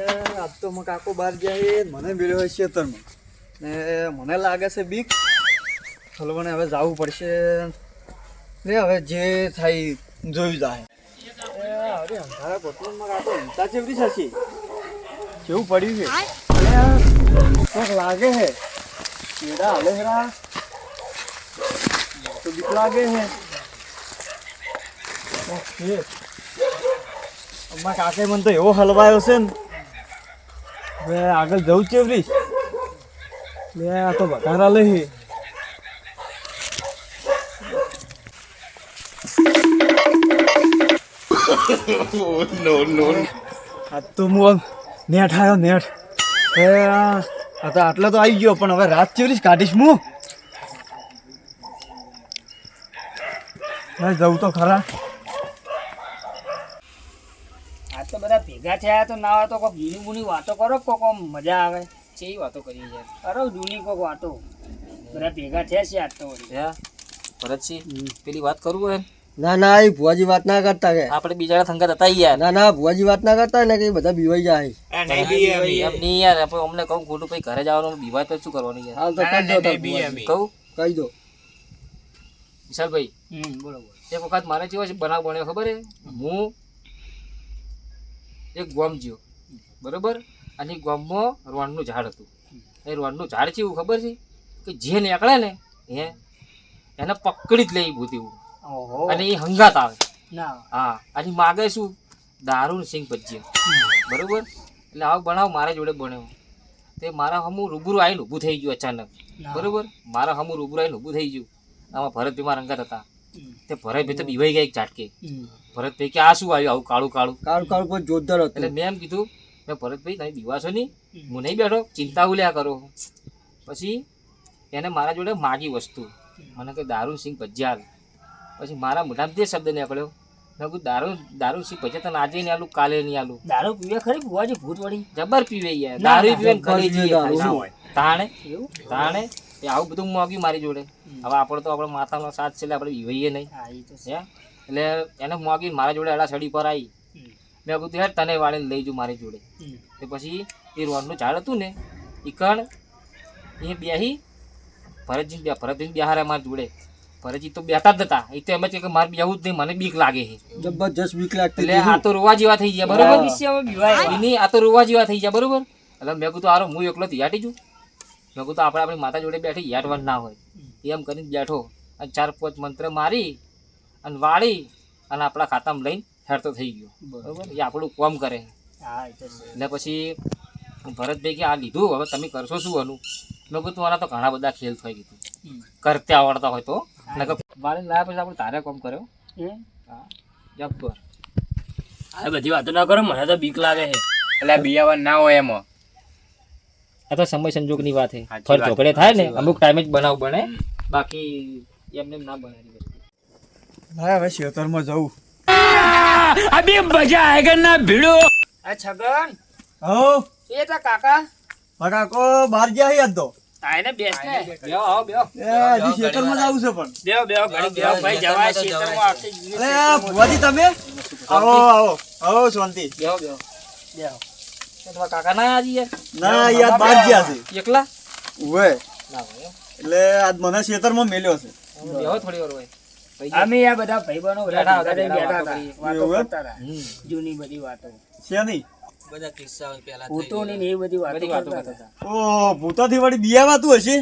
આજ તો હું કાકો બહાર જાય મને મેળ્યો હોય ખેતરમાં ને મને લાગે છે બીક હલવાને હવે જવું પડશે ને હવે જે થાય જોઈ જાય અરે અંધારા પટોળમાં કાકો હિંસા ચેવડી થશે કેવું પડ્યું છે કોક લાગે છે કેડા હલે હેરા તો બીક લાગે છે ઓકે અમારા કાકે મને તો એવો હલવાયો છે ને હવે આગળ જવું ચેવરી લે આ તો બટારા લઈ આ તો હું નેટ આવ્યો નેટ આ તો આટલા તો આવી ગયો પણ હવે રાત ચેવરી કાઢીશ હું જવું તો ખરા તો બધા ભેગા થયા તો ના હોય તો કોઈક જૂની બૂની વાતો કરો કોક મજા આવે કેવી વાતો કરી યાર કરો જૂની કોક વાતો બધા ભેગા થયા છે આજ તો ભરતસિંહ પેલી વાત કરવું હોય ના ના એ ભુવાજી વાત ના કરતા કે આપણે બીજા થંગત હતા યાર ના ના ભુવાજી વાત ના કરતા ને કે બધા બીવાઈ જાય એમ નહીં યાર આપણે અમને કહું ખોટું પછી ઘરે જવાનું બીવાય તો શું કરવાનું યાર હાલ તો કહી દો કહું કહી દો વિશાલભાઈ બોલો બોલો એક વખત મારે કેવો છે બનાવ બન્યો ખબર હે હું એક ગોમ જ્યો બરોબર અને ગોમમાં રોણનું ઝાડ હતું એ રોણનું ઝાડ છે એવું ખબર છે કે જે નીકળે ને એને પકડી જ લઈ ભૂતી ઓહો અને એ હંગાત આવે ના હા અને માગે શું દારૂ સિંગ ભજીયા બરોબર એટલે આવો બનાવ મારા જોડે બન્યો તે મારા હમું રૂબરૂ આવીને ઊભું થઈ ગયું અચાનક બરોબર મારા હમું રૂબરૂ આવીને ઊભું થઈ ગયું આમાં ભરતભાઈ મારા અંગાત હતા તે ભરતભાઈ તો બીવાઈ ગયા એક ઝાટકે ભરતભાઈ કે આ શું આવ્યું આવું કાળું કાળું કાળ કાળ પર જોરદાર હતું એટલે મેં એમ કીધું મેં ભરતભાઈ તમે બીવાશો નહીં હું નહીં બેઠો ચિંતા ઉલ્યા કરો પછી એને મારા જોડે માગી વસ્તુ મને કે દારૂ સિંગ ભજીયા પછી મારા મોઢામાં તે શબ્દ નીકળ્યો મેં કીધું દારૂ સિંગ ભજીયા તને આજે નહીં આલું કાલે નહીં આલું દારૂ પીવે ખરી ભુવાજી ભૂત વળી જબર પીવે યાર દારૂ પીવે ને કરી જઈએ તાણે તાણે એ આવું બધું મોગ્યું મારી જોડે હવે આપણે તો આપણે માથાનો સાથ છે એટલે આપણે બીવાઈએ નહીં હા એ તો હે એટલે એને મોગી મારા જોડે અડા સડી પર આવી મેં કીધું યાર તને વાળીને લઈ જઉં મારી જોડે તો પછી એ રોડનું ઝાડ હતું ને એ કણ એ બેહી ભરતજી બેહારે મારી જોડે ભરતજી તો બેઠા જ હતા એ તો એમ જ કે મારે બેહવું જ નહીં મને બીક લાગે છે જબરજસ્ત બીક લાગતી એટલે આ તો રોવા જેવા થઈ ગયા બરોબર બીવાય એની આ તો રોવા જેવા થઈ ગયા બરોબર એટલે મેં કીધું આરો હું એકલો યાટી જઉં મેં કીધું આપણે આપણી માતા જોડે બેઠી યાટવાનું ના હોય એમ કરીને બેઠો અને 4-5 મંત્ર મારી અને વાળી અને આપણા ખાતામાં લઈને હેરતો થઈ ગયો બરોબર એ આપણું કામ કરે એટલે પછી ભરતભાઈ કે આ લીધું હવે તમે કરશો શું આનું મેં કીધું મારા તો ઘણા બધા ખેલ થઈ ગયું કરતે આવડતા હોય તો વાળીને લાવ્યા પછી આપણે તારે કામ કર્યો હા જબર આ બધી વાતો ના કરો મને તો બીક લાગે છે એટલે બિયાવા ના હોય એમાં આ તો સમય સંજોગની વાત છે ફર ચોકડે થાય ને અમુક ટાઈમે જ બનાવ બને બાકી એમને ના બને હા હવે ખેતરમાં જવું અભી મજા આયેગા ના ભીડો આ છગન હો એ તા કાકા કાકો બહાર ગયા યાદ તો આઈને બેસ ને બેહો આવો બેહો હજી ખેતરમાં જવું છે પણ બેહો ઘડી બેહો ભાઈ જવાય ખેતરમાં આખી અરે ભુવાજી તમે આવો આવો આવો શાંતિ બેહો બેહો તમારા કાકા ના આવી યાર ના યાર બહાર ગયા છે એકલા ઉવે ના હોય એટલે આજ મને ખેતરમાં મેલ્યો છે બેહો થોડી વાર હોય અમે આ બધા ભાઈબંધો બેઠા બેઠા હતા, હતા વાતો એવું એમ? કરતા હતા જૂની બધી વાતો છે નહીં બધા કિસ્સાઓ પહેલા ભૂતોની ને એ બધી વાતો કરતા હતા ઓ ભૂતાથી વળી બિયાવાતું હશે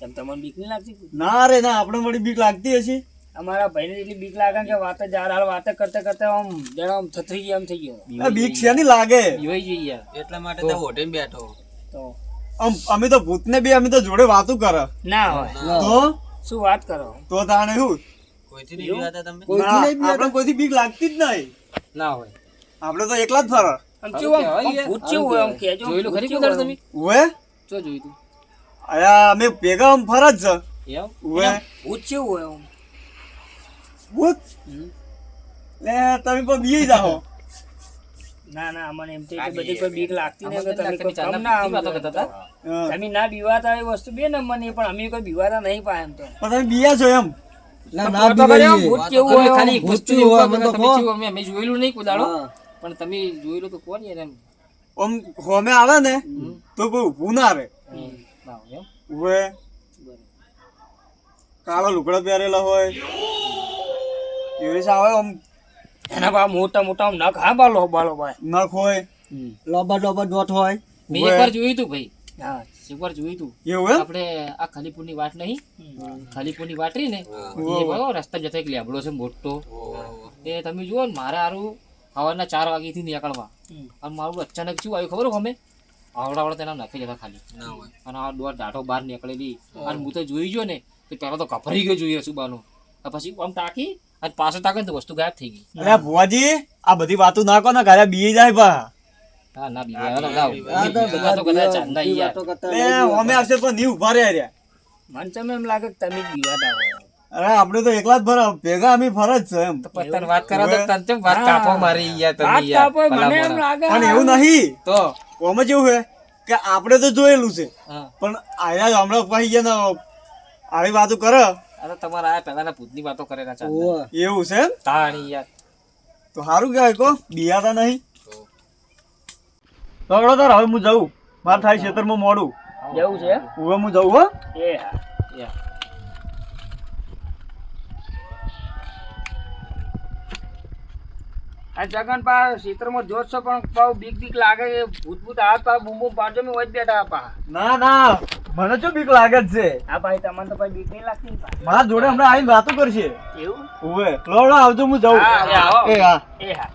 તેમ તમને બીક નહીં લાગતી ના રે ના આપણે વળી બીક લાગતી હશે અમારા ભાઈને એટલી બીક લાગે કે વાત જ હાલ વાતો કરતા કરતા આમ જાણે આમ થથરી ગયા એમ થઈ ગયો આ બીક છે નહીં લાગે જોઈ જઈએ યાર એટલા માટે તો હોટેલ બેઠો તો અમે તો ભૂતને બી અમે તો જોડે વાતું કરે ના હોય તો શું વાત કરો તો તાણે શું કોઈથી નહીં બીવાતા તમે આપણે કોઈથી બીક લાગતી જ નહીં ના હોય આપણે તો એકલા જ ફરે આમ કેવું આમ ભૂત કેવું હોય આમ કહેજો જોયેલું ખરી ભૂત કોઈ કેવું તમે ઉવે શું જોયું તું અયા અમે ભેગા આમ ફરજ છે એમ ઉવે ભૂત કેવું હોય આમ ભૂત લે તમે પણ બીઈ જાઓ ના ના અમને એમ તો એટલી બધી કોઈ બીક લાગતી નહીં કે તમે કોઈ ચાંદા કમ ના વાતો કરતા હતા હા. તમે ના બીવાતા એ વસ્તુ બે ને મને પણ અમે કોઈ બીવાતા નહીં પાય એમ તો પણ તમે બીયા છો એમ ના ભૂત કેવું હોય ખાલી આમ? ભૂત કેવું હોય મને તમે કેવું અમે જોયેલું નહીં કોઈ દાડો હા. પણ તમે જોયેલું તો કોણ યાર એમ આમ હોમે આવે ને તો કોઈ ઊભું ના રહે. ના હોય એમ. ઉભે કાળો લુગડો પહેરેલો હોય એવી આવે આમ એના બા મોટા મોટા આમ નખ હા બાલો બાલો ભાઈ. નખ હોય લોબા લોબા ડોટ હોય. મેં એકવાર જોયું તું ભાઈ, હા એકવાર જોયું તું. એવું એમ આપણે આ ખલીપુરની વાટ નહીં, ખલીપુરની વાટ રહી ને એ બરાબર રસ્તા જતા એક લેબડો છે મોટો. એ તમે જુઓ ને મારે હારું સવારના 4 વાગ્યાથી નીકળવા અને મારું અચાનક શું આવ્યું ખબર અમે આવડા તેના નખી જતા ખાલી અને આ દોઢ દાઢો બહાર નીકળેલી અને હું તો જોઈ ગયો ને તો પહેલા તો ગભરાઈ ગયો જોઈએ સુબાનો. પછી આમ ટાંકી અને પાછળ ટાંકે ને તો વસ્તુ ગાયબ થઈ ગઈ. અરે ભુવાજી આ બધી વાતો ના કહો ને ઘરે બીઈ જાય પા. હા ના બીજા તો કદાચ ચાંદા ઈ યાર. એ હોમે આવશે પણ ની ઉભા રહ્યા. મને તો એમ લાગે કે તમે જ બીવાતા હોય. અરે આપણે તો એકલા જ ફર ભેગા અમે ફરજ છે એમ. તો પછી તને વાત કરો તો તને કેમ વાત કાપો મારી યાર તમે વાત યાર. કાપો, મને એમ લાગે પણ એવું નહીં તો ઓમે જેવું છે કે આપણે તો જોયેલું છે હા પણ આયા હમણાં પાછી ગયા ને આવી વાતો કરે અરે તમારા આ પહેલાના ભૂતની વાતો કરેલા ચાંદા એવું છે એમ. તાણી યાર. તો સારું કહેવાય કો બિયાતા નહીં. તગડો તાર હવે હું જઉં મારે થાય ખેતરમાં મોડું. જવું છે હવે હું જઉં હો. એ હા યાર આ જગન પા ક્ષેત્રમાં જોત છો પણ પાવ બીક બીક લાગે કે ભૂત ભૂત આ પા બૂમ બૂમ પાડજો મેં વચ બેઠા પા. ના ના મને શું બીક લાગે જ છે. આ ભાઈ તમને તો ભાઈ બીક નહીં લાગતી ને પા. મારા જોડે હમણાં આવીને વાતો કરશે. એવું ઓવે લોડો આવજો હું જઉં. હા, એ આવો. એ હા એ હા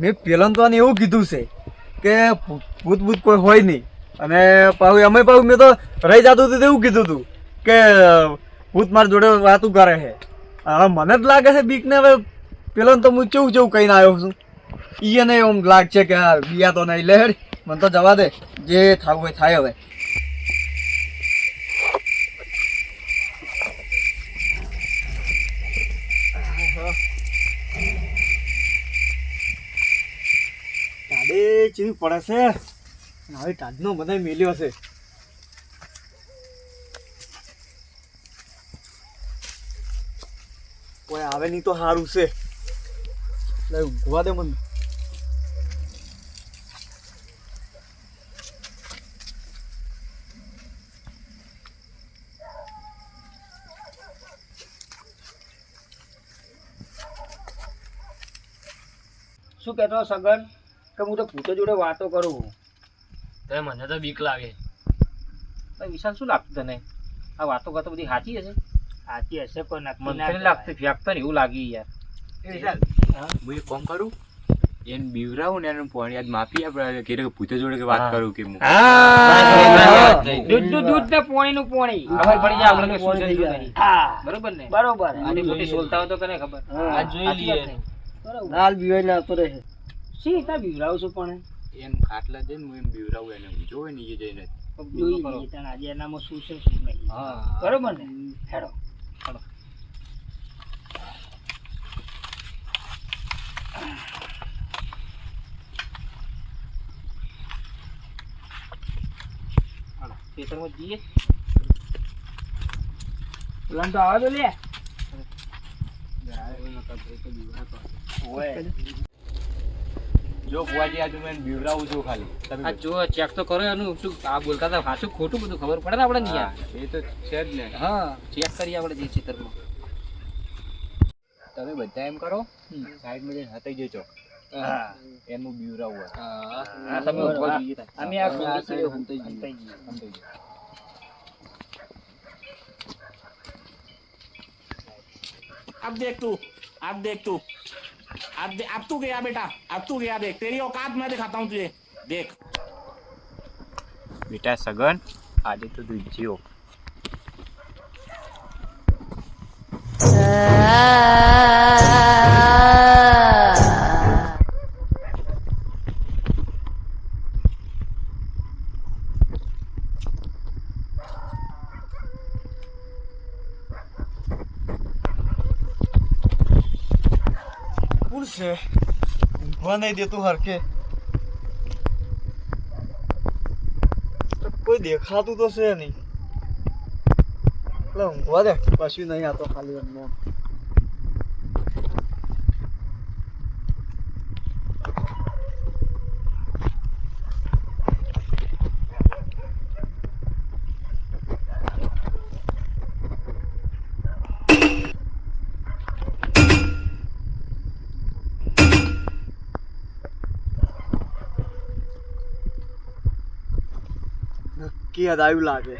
મેં પેલા તો આને એવું કીધું છે કે ભૂત ભૂત કોઈ હોય નહીં અને પાછું અમે પાછું મેં તો રહી જતું હતું તો એવું કીધું હતું કે ભૂત મારી જોડે વાતું કરે છે. હવે મને જ લાગે છે બીક ને હવે પેલા તો હું ચેવું ચેવું કહીને આવ્યો છું એને એમ લાગશે કે હા બિયા તો નહીં લે મને તો જવા દે જે થવું હોય થાય હવે. ટાડે ચીવી પડે છે હવે ટાડનો બધા મેલ્યો છે. કોઈ આવે નહીં તો સારું છે. લે ઊંઘવા દે મને. શું કહેતો સગન કે હું તો ભૂતો જોડે વાતો કરું. તો મને તો બીક લાગે. ભાઈ વિશાલ શું લાગતું તને આ વાતો કરતો બધી સાચી હશે? સાચી હશે પણ નક્કી મને ના તો લાગતું ફેંકતો ને એવું લાગી યાર. હું એક કામ કરું એને બીવરાવું ને એનું પાણી યાદ માપી આપણે કે ભૂતો જોડે કે વાત કરું કે હું દૂધ ને પોણીનું પોણી. ખબર પડી જાય આપણે શું છે શું નહીં. હા બરોબર ને? બરોબર આની મોટી સોલતા હોય તો કને ખબર. હા, આ જોઈ લઈએ. બરોબર લાલ બીવાઈને આવતો રહે. શી તા બીવરાવ છું પણ એમ ખાટલા જઈને હું એમ બીવરાવું એને જોવે ને એ જઈને જોઈ લઈએ તાણ આજે એનામાં શું છે શું નહીં. હા બરોબર ને હેડો ખેતરમાં જઈએ. પેલા તો આવે તો લે જો બુઆજી આ તું એને બીવરાવું છું ખાલી આ તમે જો ચેક તો કરો એનું શું આ બોલતા હતા સાચું ખોટું બધું ખબર પડે ને આપણે નહીં યાર. એ તો છે જ ને. હા ચેક કરીએ આપણે જે ખેતરમાં. તમે બધા એમ કરો સાઈડમાં જઈને હતાઈ જજો હા એનું બીવરાવું હોય હા તમે ઊભા જોઈએ તાર. અમે આ ખોલી છે હંતાઈ જઈએ. હંતાઈ જઈએ. સમજાઈ ગયું. अब देख तू अब तू गया बेटा अब तू गया देख तेरी औकात मैं दिखाता हूँ तुझे देख બેટા સગન આજે તો તું જીઓ કોણ છે ઊંઘવા નહીં દેતું હરખે. તો કોઈ દેખાતું તો છે નહીં એટલે ઊંઘવા દે કશું નહીં. આ તો ખાલી એમને એમ. નક્કી યાદ આવ્યું લાગે.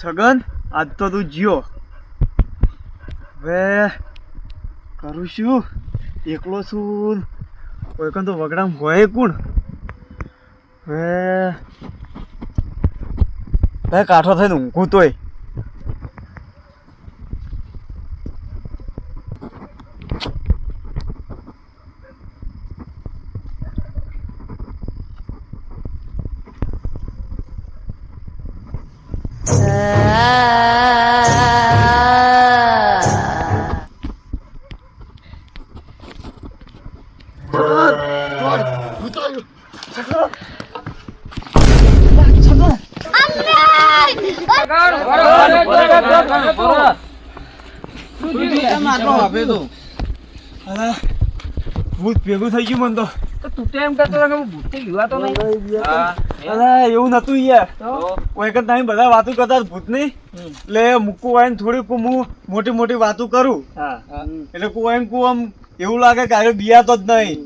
છગન આજ તો તું જીઓ. હવે કરું શું? એકલો છું. કોઈ તો વગડામ હોય કોણ? હવે કાઠો થઈને ઊંઘું તોય. ભૂત ભેગું થઈ ગયું મને તો. તું તો એમ કરતો હતો કે હું ભૂતથી જીવાતો નહીં. એવું નતું યાર. કોઈ કરતા તમે બધા વાતો કરતા ભૂતની એટલે મૂકું હોય ને થોડીક હું મોટી મોટી વાતો કરું એટલે કોઈ આમ એવું લાગે કે અરે બિયાતો જ નહીં.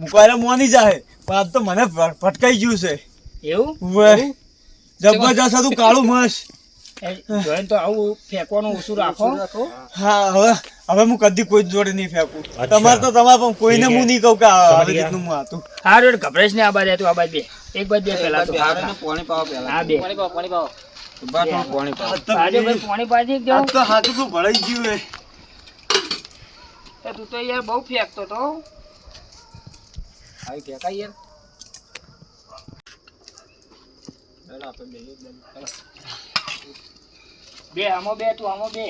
મુકાય મોની જાય પણ આજ તો મને ફટકાઈ ગયું છે. એવું જબરજસ્ત હતું કાળું મસ. જોઈને તો આવું ફેંકવાનું ઓછું રાખો. હા હવે હું કદી કોઈ જોડે નહીં ફેંકું. તમારે તો તમારે પણ કોઈને હું નહીં કહું કે આવી રીતનું હું હતું. હારું ગભરાઈશ ને આ બાજુ તું આ બાજુ બે એક બાજુ બે પેલા તો પાણી પાવો પેલા. હા બે પાણી પાવો પાણી પાવો. પાણી પાવો. આજ તો આજે ભાઈ પાણી પાજી એક આજ જણો. તો હાથું તો ભળાઈ ગયું હે. તું તો યાર બહુ ફેંકતો તો. આવી ફેંકાય યાર. ચાલો આપણે બે ચાલો. બે આમો બે તું આમો બે.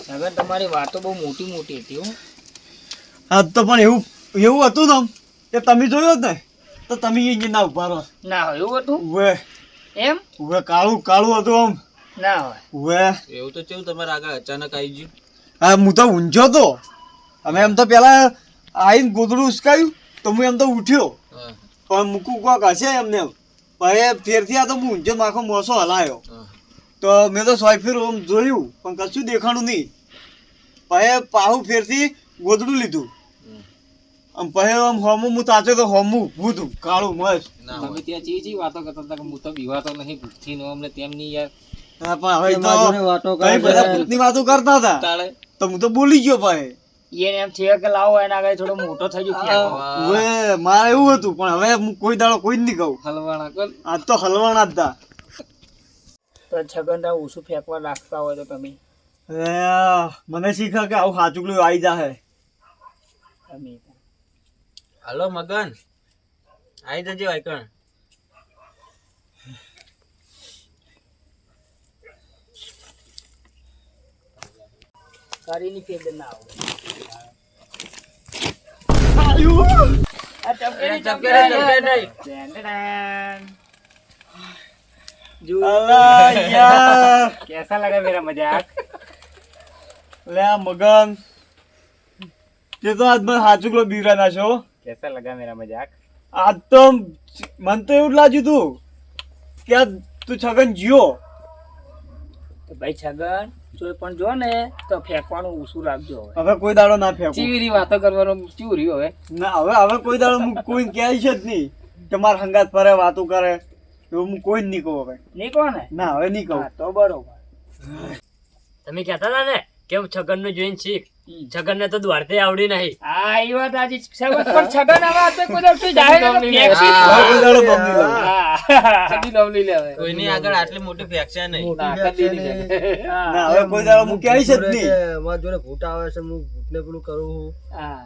હવે તમારી વાતો બહુ મોટી મોટી હતી હો. આજ તો પણ એવું હતું ને કે તમે જોયો જ ને તો તમે અહીંયા ના ઉભા રહો. ના હોય એવું હતું ઉવે એમ ઉવે કાળું હતું આમ. ના હોય ઉવે એવું તો કેવું તમારે આગળ અચાનક આવી ગયું. હા હું તો ઊંઝો તો. અમે એમ તો પેલા આવીને ગોદડું ઉસકાયું તો હું એમ તો ઉઠ્યો પણ મૂકું કોક હશે એમને એમ. પછી ફેરથી આ તો હું ઊંઝો માખો મોસો હલાયો તો મેં તો સોયફીર આમ જોયું પણ કશું દેખાણું નહીં. પછી પાહું ફેરથી ગોદડું લીધું આમ પછી આમ હોમું હું તાચો તો હોમું ઊભું હતું કાળું મસ્ત. તમે ત્યાં ચી વાતો કરતા હતા કે હું તો બીવાતો નહીં ભૂતથી નો અમને તેમ નહીં યાર. હા પણ હવે તો કઈ બધા ભૂતની વાતો કરતા હતા તાળે તો હું તો બોલી ગયો ભાઈ. એને એમ છે કે લાવો એના આગળ થોડો મોટો થઈ ગયો. હવે મારે એવું હતું પણ હવે હું કોઈ દાડો કોઈ જ નહીં કહું. હલવાણા કર. આજ તો હલવાના જ હતા. તો છગન ઓછું ફેંકવા રાખતા હોય તો તમે મને શીખા કે આવું હાચુકલું આવી જાય. તમે હાલો મગન આવી જજે વાયકણ. કારીની ફેર ના આવો. અલા યાર कैसा लगा मेरा मजाक? લે આ મગન તે તો આજ મને હાચુકલો બીવરા નાખ્યો. कैसा लगा मेरा मजाक? આજ તો મને તો એવું જ લાગ્યું તું કે આ તું છગન જીઓ. તો ભાઈ છગન જોઈ પણ જો ને તો ફેંકવાનું ઓછું રાખજો. હવે કોઈ દાડો ના ફેંકું. ચીવી વાતો કરવાનો ચીવું રહ્યું હવે. ના હવે કોઈ દાડો હું કોઈ કહે છે જ નહીં કે મારા હંગાત ફરે વાતો કરે એવું હું કોઈ જ નહીં કહું હવે. નહીં કોને? ના હવે નહીં કહું. હા તો બરોબર. તમે કહેતા હતા ને કે હું છગન નું જોઈને શીખ. છગન ને તો દ્વારતે આવડી નહીં. હા એ વાત આજે છગન પણ છગન હવે આ તો કોઈ દિવસ જાય ને તો ફેંકશે જ. હવે કોઈ દાડો ગમ નહીં લાગે. હા. કદી નામ લઈ લે હવે. કોઈની આગળ આટલી મોટી ફેક્શન નહીં. તાકાત નહીં નીકળે. હા. ના હવે કોઈ દાડો હું કહે છે જ નહીં. હા.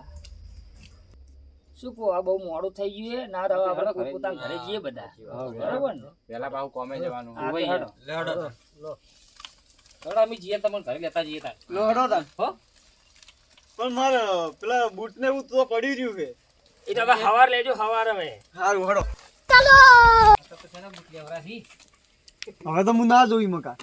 શું કહો આ બહુ મોડું થઈ ગયું છે ના તો હવે આપણે પોતાના ઘરે જઈએ બધા. બરોબર ને? પેલા પાછું કોમે જવાનું. હા, તો હેડો. લે હડો. હડો અમે જઈએ તમને ઘરે લેતા જઈએ તાર. લો હડો તાન. હો? પણ મારે પેલા બૂટ ને એવું તો પડી રહ્યું છે. એ તો હવે હવાર લેજો હવાર હવે. સારું હડો. તો પછી એના બુટ લેવરા હી. હવે તો હું ના જોઈ મકા.